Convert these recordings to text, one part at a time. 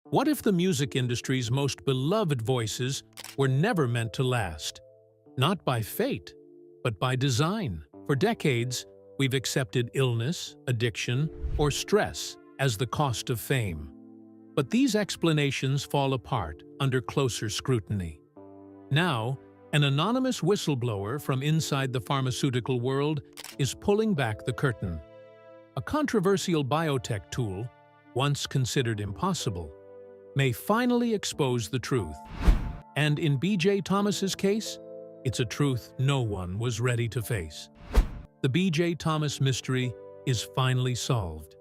What if the music industry's most beloved voices were never meant to last? Not by fate, but by design. For decades, we've accepted illness, addiction, or stress as the cost of fame. But these explanations fall apart under closer scrutiny. Now, an anonymous whistleblower from inside the pharmaceutical world is pulling back the curtain. A controversial biotech tool, once considered impossible, may finally expose the truth. And in B.J. Thomas's case, it's a truth no one was ready to face. The B.J. Thomas mystery is finally solved.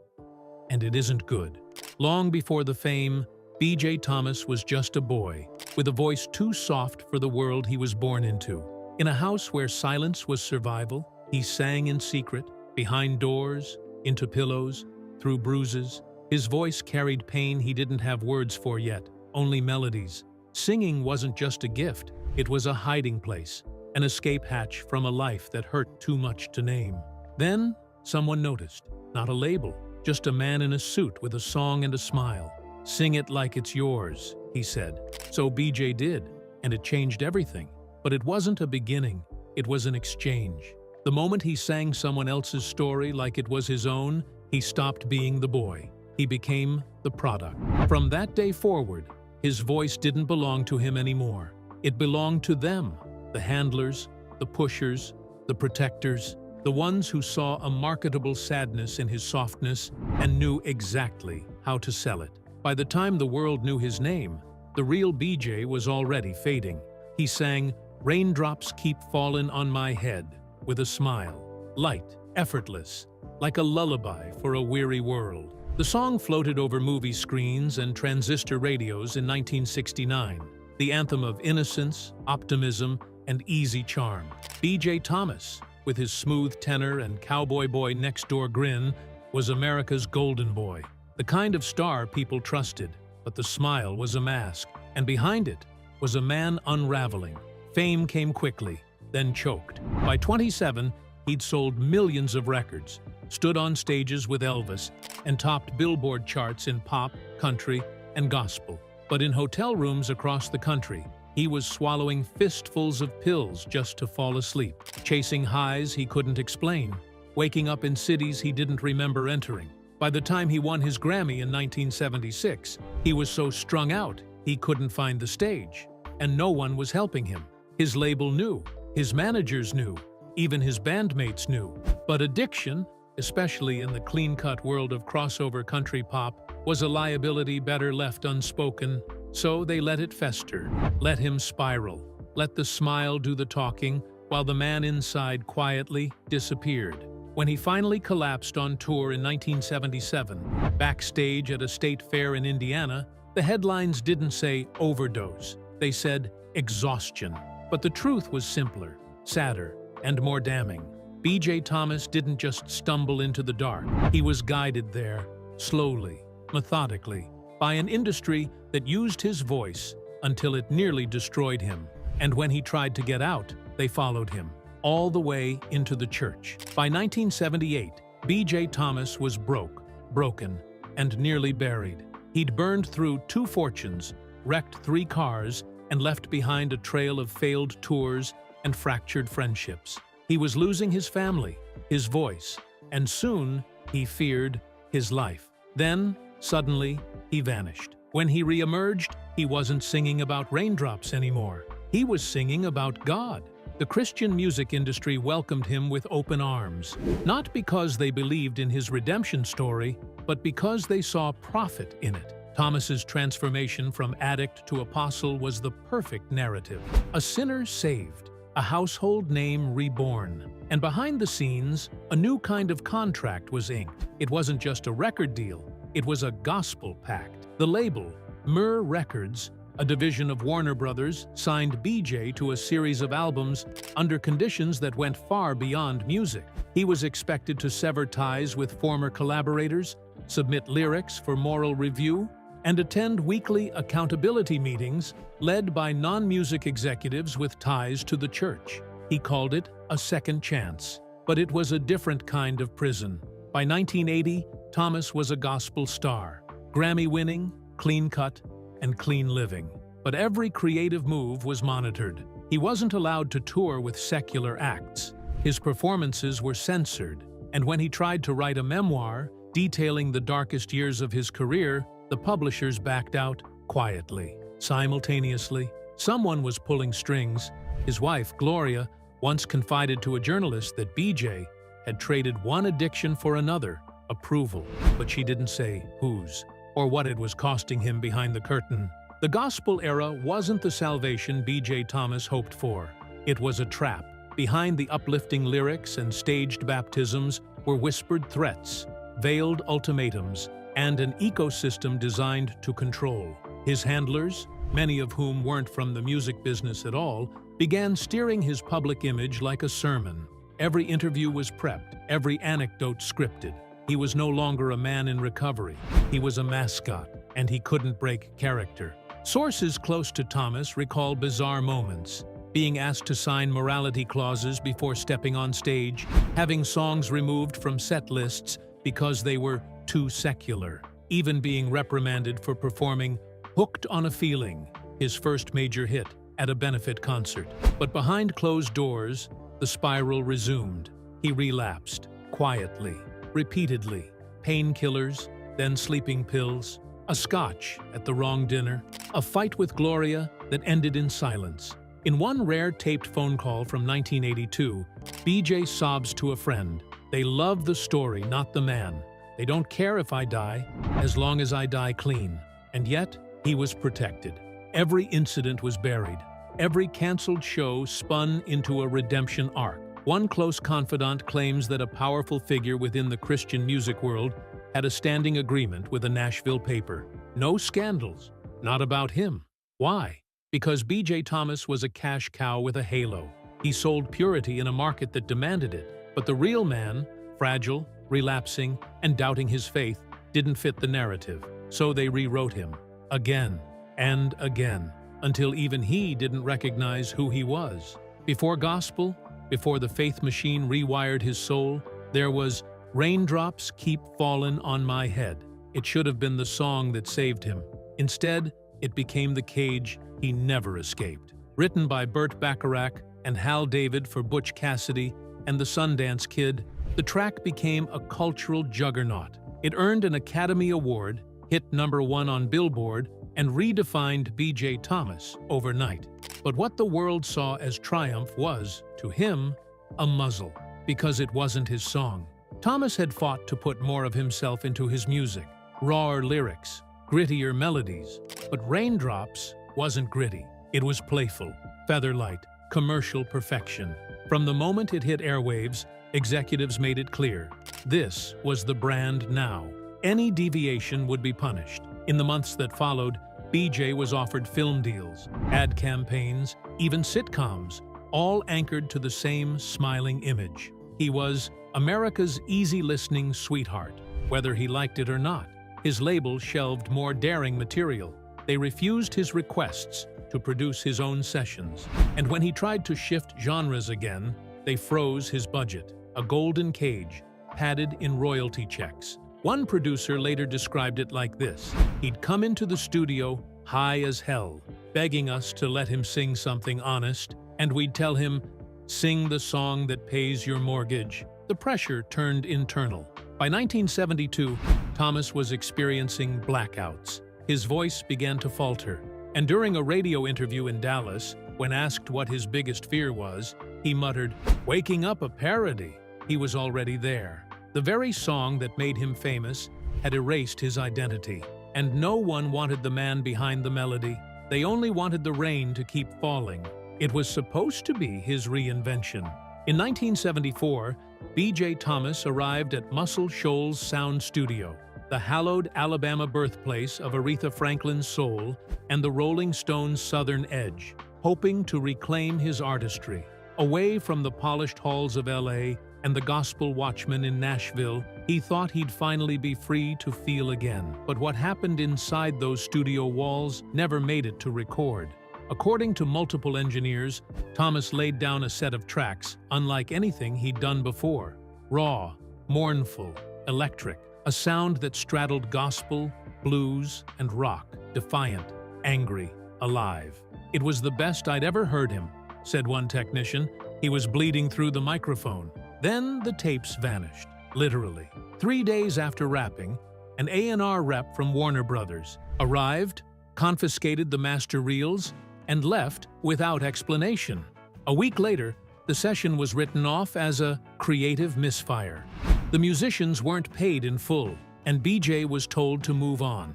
And it isn't good. Long before the fame, B.J. Thomas was just a boy, with a voice too soft for the world he was born into. In a house where silence was survival, he sang in secret, behind doors, into pillows, through bruises. His voice carried pain he didn't have words for yet, only melodies. Singing wasn't just a gift, it was a hiding place, an escape hatch from a life that hurt too much to name. Then, someone noticed. Not a label, just a man in a suit with a song and a smile. "Sing it like it's yours," he said. So BJ did, and it changed everything. But it wasn't a beginning, it was an exchange. The moment he sang someone else's story like it was his own, he stopped being the boy. He became the product. From that day forward, his voice didn't belong to him anymore. It belonged to them, the handlers, the pushers, the protectors, the ones who saw a marketable sadness in his softness and knew exactly how to sell it. By the time the world knew his name, the real BJ was already fading. He sang, "Raindrops keep falling on my head," with a smile, light, effortless, like a lullaby for a weary world. The song floated over movie screens and transistor radios in 1969, the anthem of innocence, optimism, and easy charm. B.J. Thomas, with his smooth tenor and cowboy boy next-door grin, was America's golden boy, the kind of star people trusted, but the smile was a mask, and behind it was a man unraveling. Fame came quickly, then choked. By 27, he'd sold millions of records, stood on stages with Elvis, and topped Billboard charts in pop, country, and gospel. But in hotel rooms across the country, he was swallowing fistfuls of pills just to fall asleep, chasing highs he couldn't explain, waking up in cities he didn't remember entering. By the time he won his Grammy in 1976, he was so strung out he couldn't find the stage, and no one was helping him. His label knew, his managers knew, even his bandmates knew. But addiction, especially in the clean-cut world of crossover country pop, was a liability better left unspoken, so they let it fester, let him spiral, let the smile do the talking, while the man inside quietly disappeared. When he finally collapsed on tour in 1977, backstage at a state fair in Indiana, the headlines didn't say overdose, they said exhaustion. But the truth was simpler, sadder, and more damning. B.J. Thomas didn't just stumble into the dark. He was guided there, slowly, methodically, by an industry that used his voice until it nearly destroyed him. And when he tried to get out, they followed him, all the way into the church. By 1978, B.J. Thomas was broken, and nearly buried. He'd burned through 2 fortunes, wrecked 3 cars, and left behind a trail of failed tours and fractured friendships. He was losing his family, his voice, and soon, he feared, his life. Then, suddenly, he vanished. When he re-emerged, he wasn't singing about raindrops anymore. He was singing about God. The Christian music industry welcomed him with open arms, not because they believed in his redemption story, but because they saw profit in it. Thomas's transformation from addict to apostle was the perfect narrative. A sinner saved, a household name reborn. And behind the scenes, a new kind of contract was inked. It wasn't just a record deal, it was a gospel pact. The label, Myrrh Records, a division of Warner Brothers, signed BJ to a series of albums under conditions that went far beyond music. He was expected to sever ties with former collaborators, submit lyrics for moral review, and attend weekly accountability meetings led by non-music executives with ties to the church. He called it a second chance. But it was a different kind of prison. By 1980, Thomas was a gospel star, Grammy-winning, clean cut, and clean living. But every creative move was monitored. He wasn't allowed to tour with secular acts. His performances were censored, and when he tried to write a memoir detailing the darkest years of his career, the publishers backed out quietly. Simultaneously, someone was pulling strings. His wife, Gloria, once confided to a journalist that BJ had traded one addiction for another, approval, but she didn't say whose or what it was costing him behind the curtain. The gospel era wasn't the salvation BJ Thomas hoped for. It was a trap. Behind the uplifting lyrics and staged baptisms were whispered threats, veiled ultimatums, and an ecosystem designed to control. His handlers, many of whom weren't from the music business at all, began steering his public image like a sermon. Every interview was prepped, every anecdote scripted. He was no longer a man in recovery. He was a mascot, and he couldn't break character. Sources close to Thomas recall bizarre moments: being asked to sign morality clauses before stepping on stage, having songs removed from set lists because they were too secular, even being reprimanded for performing "Hooked on a Feeling," his first major hit, at a benefit concert. But behind closed doors, the spiral resumed. He relapsed, quietly, repeatedly. Painkillers, then sleeping pills, a scotch at the wrong dinner, a fight with Gloria that ended in silence. In one rare taped phone call from 1982, BJ sobs to a friend, "They love the story, not the man. They don't care if I die, as long as I die clean." And yet, he was protected. Every incident was buried. Every canceled show spun into a redemption arc. One close confidant claims that a powerful figure within the Christian music world had a standing agreement with a Nashville paper. No scandals. Not about him. Why? Because BJ Thomas was a cash cow with a halo. He sold purity in a market that demanded it. But the real man, fragile, relapsing, and doubting his faith, didn't fit the narrative. So they rewrote him. Again and again, until even he didn't recognize who he was. Before gospel, before the faith machine rewired his soul, there was "Raindrops Keep Fallin' on My Head." It should have been the song that saved him. Instead, it became the cage he never escaped. Written by Burt Bacharach and Hal David for Butch Cassidy and the Sundance Kid, the track became a cultural juggernaut. It earned an Academy Award, hit #1 on Billboard, and redefined BJ Thomas overnight. But what the world saw as triumph was, to him, a muzzle, because it wasn't his song. Thomas had fought to put more of himself into his music, rawer lyrics, grittier melodies. But Raindrops wasn't gritty. It was playful, featherlight, commercial perfection. From the moment it hit airwaves, executives made it clear. This was the brand now. Any deviation would be punished. In the months that followed, BJ was offered film deals, ad campaigns, even sitcoms, all anchored to the same smiling image. He was America's easy-listening sweetheart, whether he liked it or not. His label shelved more daring material. They refused his requests to produce his own sessions. And when he tried to shift genres again, they froze his budget, a golden cage, padded in royalty checks. One producer later described it like this: he'd come into the studio high as hell, begging us to let him sing something honest, and we'd tell him, "Sing the song that pays your mortgage." The pressure turned internal. By 1972, Thomas was experiencing blackouts. His voice began to falter, and during a radio interview in Dallas, when asked what his biggest fear was, he muttered, "Waking up a parody." He was already there. The very song that made him famous had erased his identity, and no one wanted the man behind the melody. They only wanted the rain to keep falling. It was supposed to be his reinvention. In 1974, BJ Thomas arrived at Muscle Shoals Sound Studio, the hallowed Alabama birthplace of Aretha Franklin's soul and the Rolling Stones' Southern edge, hoping to reclaim his artistry. Away from the polished halls of LA and the gospel watchmen in Nashville, he thought he'd finally be free to feel again. But what happened inside those studio walls never made it to record. According to multiple engineers, Thomas laid down a set of tracks unlike anything he'd done before. Raw, mournful, electric, a sound that straddled gospel, blues, and rock, defiant, angry, alive. "It was the best I'd ever heard him," said one technician. "He was bleeding through the microphone." Then the tapes vanished, literally. 3 days after wrapping, an A&R rep from Warner Brothers arrived, confiscated the master reels, and left without explanation. A week later, the session was written off as a creative misfire. The musicians weren't paid in full, and BJ was told to move on.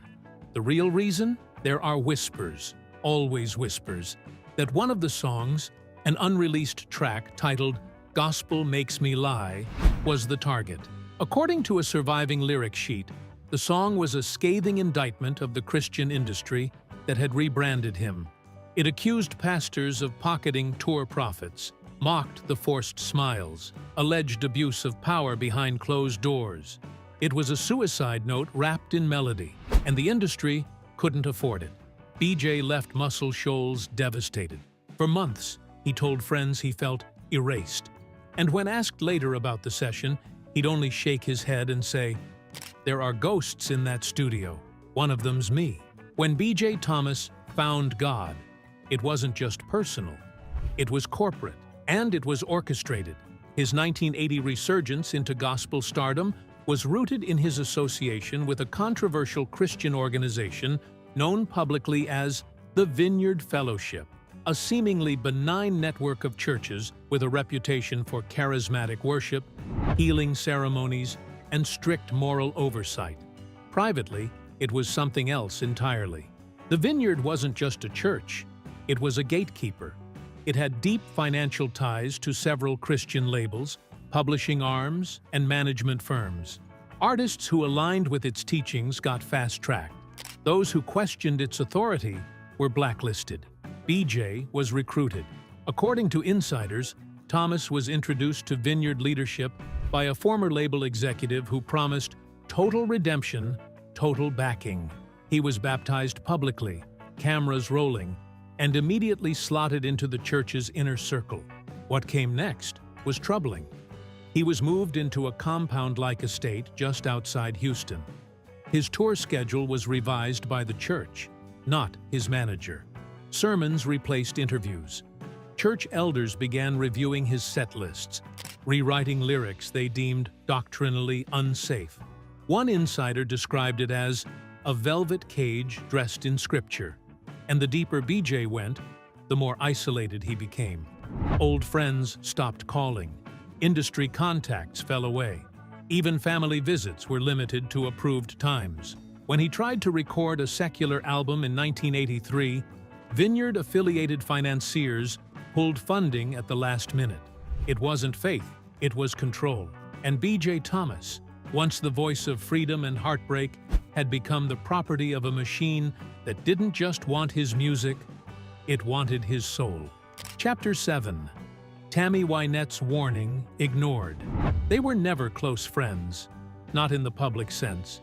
The real reason? There are whispers, always whispers, that one of the songs, an unreleased track titled "Gospel Makes Me Lie," was the target. According to a surviving lyric sheet, the song was a scathing indictment of the Christian industry that had rebranded him. It accused pastors of pocketing tour profits, mocked the forced smiles, alleged abuse of power behind closed doors. It was a suicide note wrapped in melody, and the industry couldn't afford it. BJ left Muscle Shoals devastated. For months, he told friends he felt erased. And when asked later about the session, he'd only shake his head and say, "There are ghosts in that studio. One of them's me." When BJ Thomas found God, it wasn't just personal. It was corporate, and it was orchestrated. His 1980 resurgence into gospel stardom was rooted in his association with a controversial Christian organization known publicly as the Vineyard Fellowship, a seemingly benign network of churches with a reputation for charismatic worship, healing ceremonies, and strict moral oversight. Privately, it was something else entirely. The Vineyard wasn't just a church, it was a gatekeeper. It had deep financial ties to several Christian labels, publishing arms, and management firms. Artists who aligned with its teachings got fast-tracked. Those who questioned its authority were blacklisted. BJ was recruited. According to insiders, Thomas was introduced to Vineyard leadership by a former label executive who promised total redemption, total backing. He was baptized publicly, cameras rolling, and immediately slotted into the church's inner circle. What came next was troubling. He was moved into a compound-like estate just outside Houston. His tour schedule was revised by the church, not his manager. Sermons replaced interviews. Church elders began reviewing his set lists, rewriting lyrics they deemed doctrinally unsafe. One insider described it as a velvet cage dressed in scripture. And the deeper BJ went, the more isolated he became. Old friends stopped calling. Industry contacts fell away. Even family visits were limited to approved times. When he tried to record a secular album in 1983, Vineyard-affiliated financiers pulled funding at the last minute. It wasn't faith, it was control. And BJ Thomas, once the voice of freedom and heartbreak, had become the property of a machine that didn't just want his music, it wanted his soul. Chapter 7. Tammy Wynette's warning ignored. They were never close friends, not in the public sense.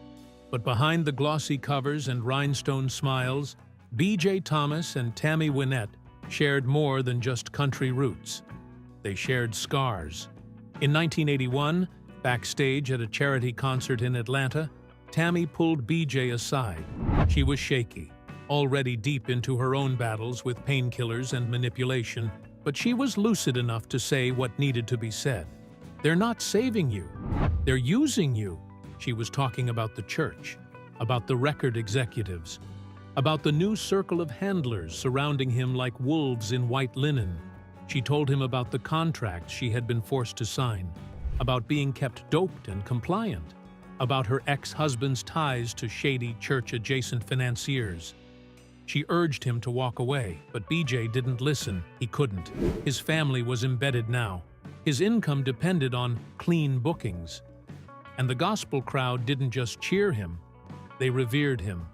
But behind the glossy covers and rhinestone smiles, BJ Thomas and Tammy Wynette shared more than just country roots. They shared scars. In 1981, backstage at a charity concert in Atlanta, Tammy pulled BJ aside. She was shaky, already deep into her own battles with painkillers and manipulation, but she was lucid enough to say what needed to be said. "They're not saving you. They're using you." She was talking about the church, about the record executives, about the new circle of handlers surrounding him like wolves in white linen. She told him about the contracts she had been forced to sign, about being kept doped and compliant, about her ex-husband's ties to shady church-adjacent financiers. She urged him to walk away, but BJ didn't listen. He couldn't. His family was embedded now. His income depended on clean bookings. And the gospel crowd didn't just cheer him, they revered him.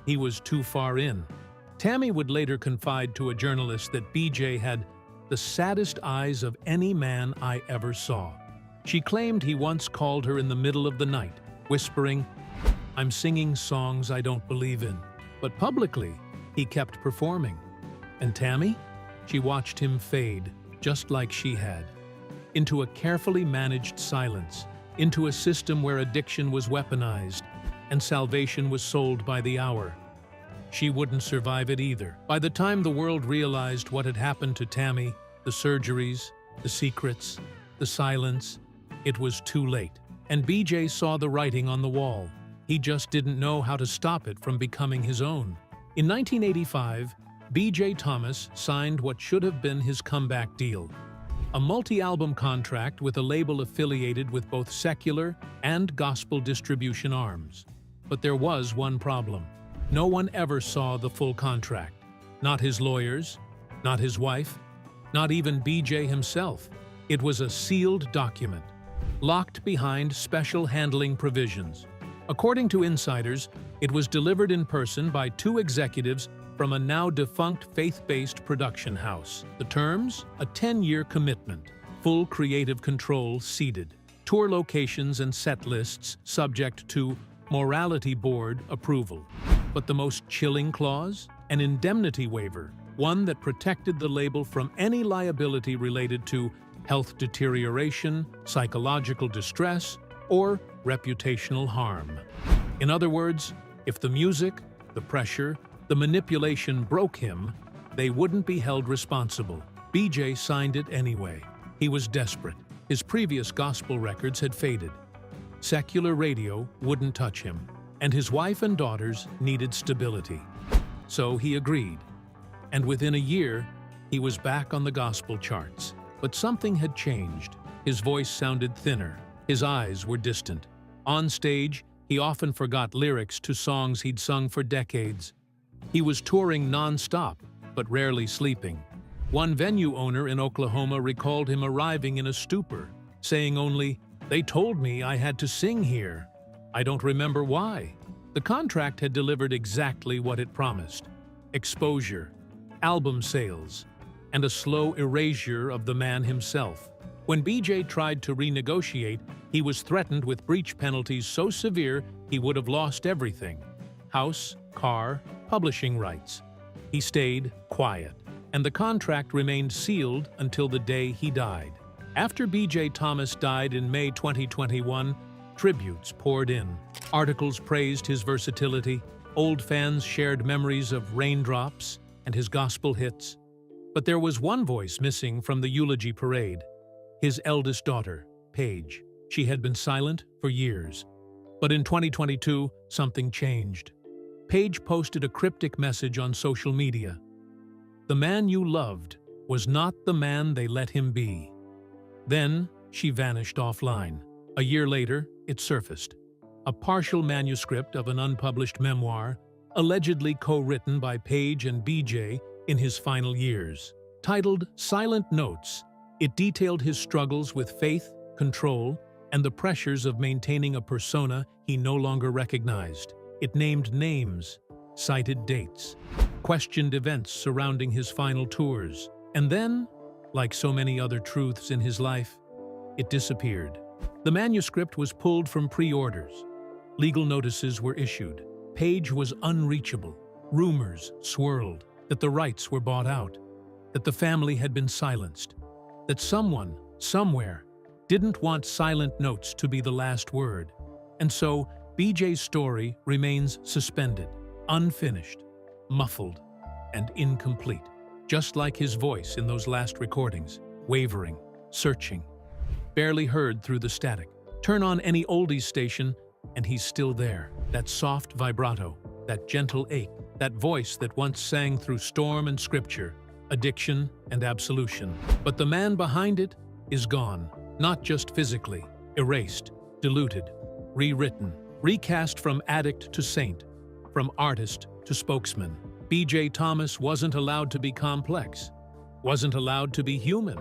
He was too far in. Tammy would later confide to a journalist that BJ had the saddest eyes of any man I ever saw. She claimed he once called her in the middle of the night, whispering, "I'm singing songs I don't believe in." But publicly, he kept performing. And Tammy? She watched him fade, just like she had, into a carefully managed silence, into a system where addiction was weaponized, and salvation was sold by the hour. She wouldn't survive it either. By the time the world realized what had happened to Tammy, the surgeries, the secrets, the silence, it was too late. And BJ saw the writing on the wall. He just didn't know how to stop it from becoming his own. In 1985, BJ Thomas signed what should have been his comeback deal, a multi-album contract with a label affiliated with both secular and gospel distribution arms. But there was one problem. No one ever saw the full contract. Not his lawyers, not his wife, not even BJ himself. It was a sealed document, locked behind special handling provisions. According to insiders, it was delivered in person by two executives from a now-defunct faith-based production house. The terms? A 10-year commitment, full creative control ceded, tour locations and set lists subject to Morality Board approval. But the most chilling clause? An indemnity waiver, one that protected the label from any liability related to health deterioration, psychological distress, or reputational harm. In other words, if the music, the pressure, the manipulation broke him, they wouldn't be held responsible. BJ signed it anyway. He was desperate. His previous gospel records had faded. Secular radio wouldn't touch him, and his wife and daughters needed stability. So he agreed. And within a year, he was back on the gospel charts. But something had changed. His voice sounded thinner. His eyes were distant. On stage, he often forgot lyrics to songs he'd sung for decades. He was touring non-stop, but rarely sleeping. One venue owner in Oklahoma recalled him arriving in a stupor, saying only, "They told me I had to sing here. I don't remember why." The contract had delivered exactly what it promised: exposure, album sales, and a slow erasure of the man himself. When BJ tried to renegotiate, he was threatened with breach penalties so severe he would have lost everything: house, car, publishing rights. He stayed quiet, and the contract remained sealed until the day he died. After BJ Thomas died in May 2021, tributes poured in. Articles praised his versatility. Old fans shared memories of Raindrops and his gospel hits. But there was one voice missing from the eulogy parade: his eldest daughter, Paige. She had been silent for years. But in 2022, something changed. Paige posted a cryptic message on social media. "The man you loved was not the man they let him be." Then, she vanished offline. A year later, it surfaced. A partial manuscript of an unpublished memoir, allegedly co-written by Paige and BJ in his final years. Titled Silent Notes, it detailed his struggles with faith, control, and the pressures of maintaining a persona he no longer recognized. It named names, cited dates, questioned events surrounding his final tours. And then, like so many other truths in his life, it disappeared. The manuscript was pulled from pre-orders. Legal notices were issued. Paige was unreachable. Rumors swirled that the rights were bought out, that the family had been silenced, that someone, somewhere, didn't want Silent Notes to be the last word. And so, BJ's story remains suspended, unfinished, muffled, and incomplete, just like his voice in those last recordings, wavering, searching, barely heard through the static. Turn on any oldies station, and he's still there. That soft vibrato, that gentle ache, that voice that once sang through storm and scripture, addiction and absolution. But the man behind it is gone, not just physically, erased, diluted, rewritten, recast from addict to saint, from artist to spokesman. BJ Thomas wasn't allowed to be complex, wasn't allowed to be human,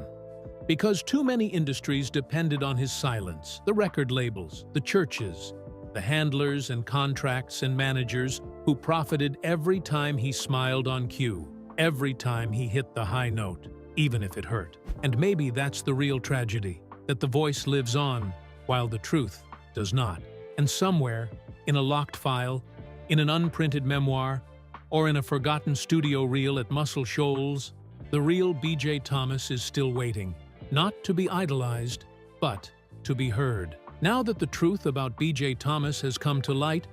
because too many industries depended on his silence: the record labels, the churches, the handlers and contracts and managers who profited every time he smiled on cue, every time he hit the high note, even if it hurt. And maybe that's the real tragedy, that the voice lives on while the truth does not. And somewhere, in a locked file, in an unprinted memoir, or in a forgotten studio reel at Muscle Shoals, the real BJ Thomas is still waiting, not to be idolized, but to be heard. Now that the truth about BJ Thomas has come to light,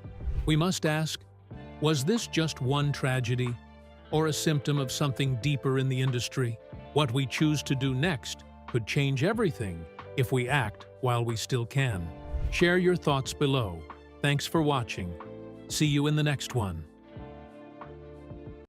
We must ask, was this just one tragedy, or a symptom of something deeper in the industry? What we choose to do next could change everything if we act while we still can. Share your thoughts below. Thanks for watching. See you in the next one.